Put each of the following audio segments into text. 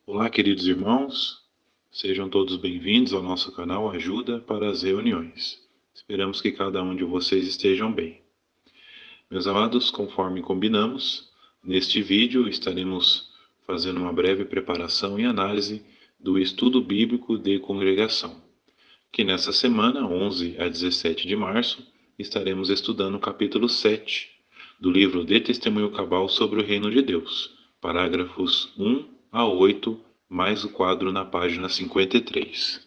Olá, queridos irmãos, sejam todos bem-vindos ao nosso canal Ajuda para as Reuniões. Esperamos que cada um de vocês estejam bem. Meus amados, conforme combinamos, neste vídeo estaremos fazendo uma breve preparação e análise do estudo bíblico de congregação, que nessa semana, 11 a 17 de março, estaremos estudando o capítulo 7 do livro De Testemunho Cabal sobre o Reino de Deus, parágrafos 1 a 8, mais o quadro na página 53.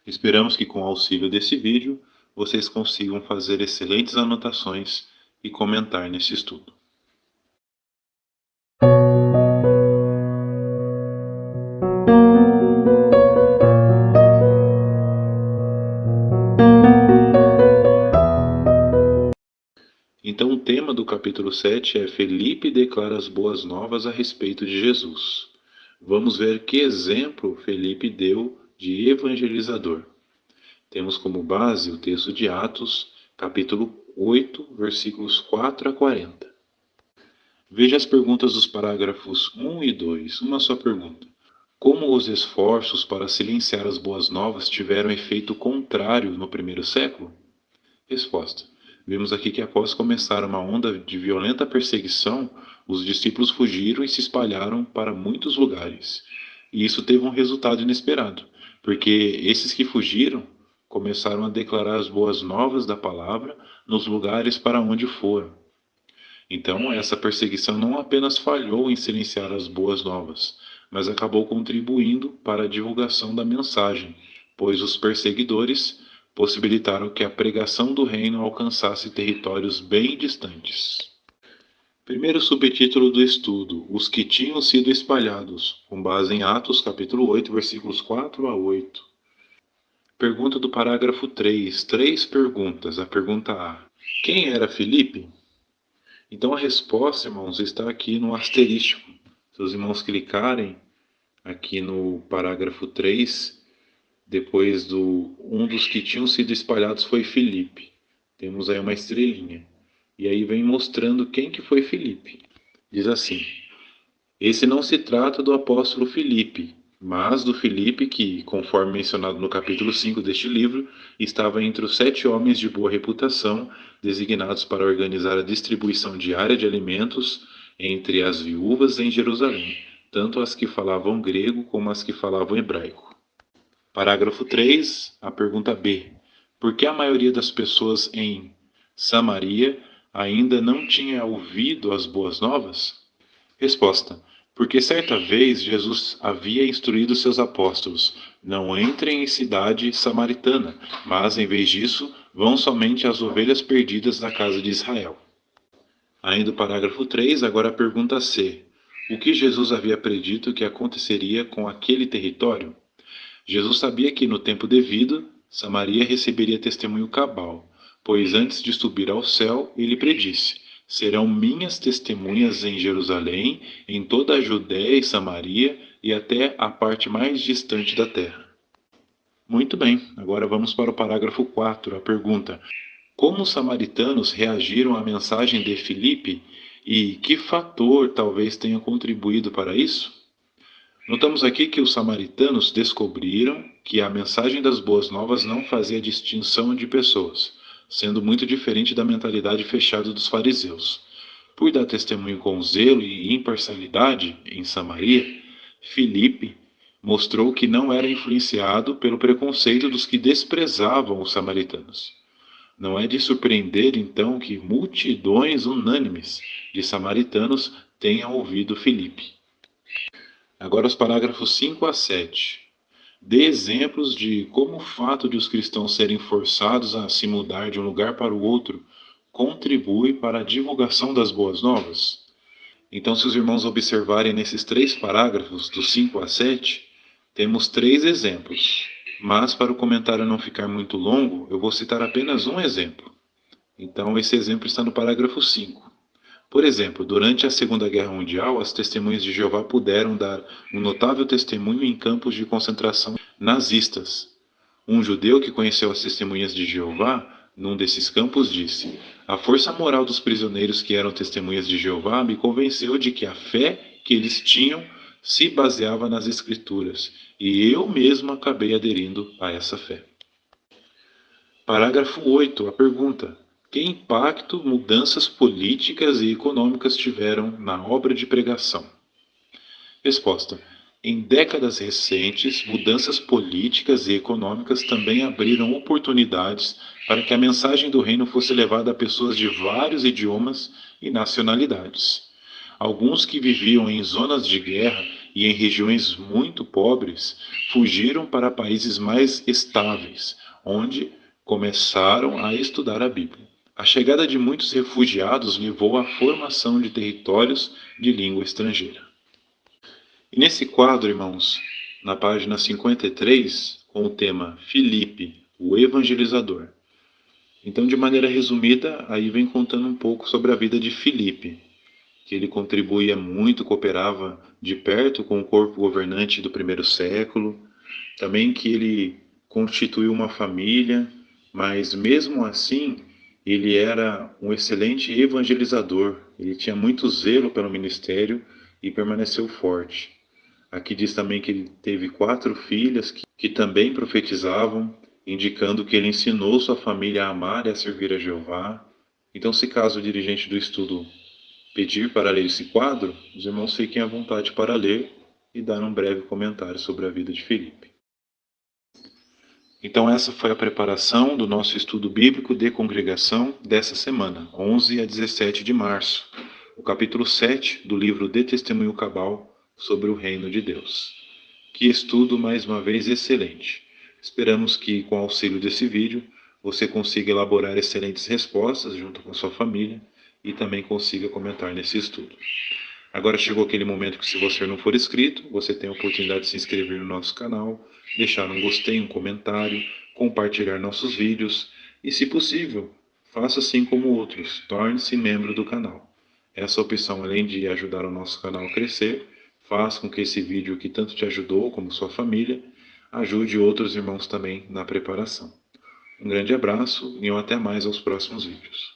Esperamos que com o auxílio desse vídeo, vocês consigam fazer excelentes anotações e comentar nesse estudo. Então, o tema do capítulo 7 é Felipe declara as boas novas a respeito de Jesus. Vamos ver que exemplo Felipe deu de evangelizador. Temos como base o texto de Atos, capítulo 8, versículos 4 a 40. Veja as perguntas dos parágrafos 1 e 2. Uma só pergunta. Como os esforços para silenciar as boas novas tiveram efeito contrário no primeiro século? Resposta. Vimos aqui que após começar uma onda de violenta perseguição, os discípulos fugiram e se espalharam para muitos lugares. E isso teve um resultado inesperado, porque esses que fugiram começaram a declarar as boas novas da palavra nos lugares para onde foram. Então, essa perseguição não apenas falhou em silenciar as boas novas, mas acabou contribuindo para a divulgação da mensagem, pois os perseguidores possibilitaram que a pregação do reino alcançasse territórios bem distantes. Primeiro subtítulo do estudo: Os que tinham sido espalhados, com base em Atos capítulo 8, versículos 4 a 8. Pergunta do parágrafo 3. Três perguntas. A pergunta A: quem era Filipe? Então a resposta, irmãos, está aqui no asterístico. Se os irmãos clicarem aqui no parágrafo 3, depois do um dos que tinham sido espalhados foi Filipe. Temos aí uma estrelinha. E aí vem mostrando quem que foi Filipe. Diz assim: esse não se trata do apóstolo Filipe, mas do Filipe que, conforme mencionado no capítulo 5 deste livro, estava entre os 7 homens de boa reputação, designados para organizar a distribuição diária de alimentos entre as viúvas em Jerusalém, tanto as que falavam grego como as que falavam hebraico. Parágrafo 3, a pergunta B. Por que a maioria das pessoas em Samaria ainda não tinha ouvido as boas novas? Resposta: porque certa vez Jesus havia instruído seus apóstolos: não entrem em cidade samaritana, mas em vez disso, vão somente às ovelhas perdidas da casa de Israel. Ainda o parágrafo 3, agora a pergunta C. O que Jesus havia predito que aconteceria com aquele território? Jesus sabia que, no tempo devido, Samaria receberia testemunho cabal, pois antes de subir ao céu, ele predisse: serão minhas testemunhas em Jerusalém, em toda a Judéia e Samaria e até a parte mais distante da terra. Muito bem, agora vamos para o parágrafo 4, a pergunta: como os samaritanos reagiram à mensagem de Filipe e que fator talvez tenha contribuído para isso? Notamos aqui que os samaritanos descobriram que a mensagem das boas novas não fazia distinção de pessoas, sendo muito diferente da mentalidade fechada dos fariseus. Por dar testemunho com zelo e imparcialidade em Samaria, Filipe mostrou que não era influenciado pelo preconceito dos que desprezavam os samaritanos. Não é de surpreender, então, que multidões unânimes de samaritanos tenham ouvido Filipe. Agora os parágrafos 5 a 7. Dê exemplos de como o fato de os cristãos serem forçados a se mudar de um lugar para o outro contribui para a divulgação das boas novas. Então, se os irmãos observarem nesses 3 parágrafos, do 5 a 7, temos 3 exemplos. Mas, para o comentário não ficar muito longo, eu vou citar apenas um exemplo. Então, esse exemplo está no parágrafo 5. Por exemplo, durante a Segunda Guerra Mundial, as testemunhas de Jeová puderam dar um notável testemunho em campos de concentração nazistas. Um judeu que conheceu as testemunhas de Jeová num desses campos disse: a força moral dos prisioneiros que eram testemunhas de Jeová me convenceu de que a fé que eles tinham se baseava nas Escrituras, e eu mesmo acabei aderindo a essa fé. Parágrafo 8. A pergunta: que impacto mudanças políticas e econômicas tiveram na obra de pregação? Resposta: em décadas recentes, mudanças políticas e econômicas também abriram oportunidades para que a mensagem do reino fosse levada a pessoas de vários idiomas e nacionalidades. Alguns que viviam em zonas de guerra e em regiões muito pobres fugiram para países mais estáveis, onde começaram a estudar a Bíblia. A chegada de muitos refugiados levou à formação de territórios de língua estrangeira. E nesse quadro, irmãos, na página 53, com o tema Filipe, o Evangelizador. Então, de maneira resumida, aí vem contando um pouco sobre a vida de Filipe, que ele contribuía muito, cooperava de perto com o corpo governante do primeiro século, também que ele constituiu uma família, mas mesmo assim ele era um excelente evangelizador, ele tinha muito zelo pelo ministério e permaneceu forte. Aqui diz também que ele teve 4 filhas que também profetizavam, indicando que ele ensinou sua família a amar e a servir a Jeová. Então, se caso o dirigente do estudo pedir para ler esse quadro, os irmãos fiquem à vontade para ler e dar um breve comentário sobre a vida de Filipe. Então, essa foi a preparação do nosso estudo bíblico de congregação dessa semana, 11 a 17 de março, o capítulo 7 do livro de Testemunho Cabal sobre o Reino de Deus. Que estudo, mais uma vez, excelente. Esperamos que, com o auxílio desse vídeo, você consiga elaborar excelentes respostas junto com a sua família e também consiga comentar nesse estudo. Agora chegou aquele momento que, se você não for inscrito, você tem a oportunidade de se inscrever no nosso canal, deixar um gostei, um comentário, compartilhar nossos vídeos e, se possível, faça assim como outros, torne-se membro do canal. Essa opção, além de ajudar o nosso canal a crescer, faz com que esse vídeo que tanto te ajudou, como sua família, ajude outros irmãos também na preparação. Um grande abraço e até mais aos próximos vídeos.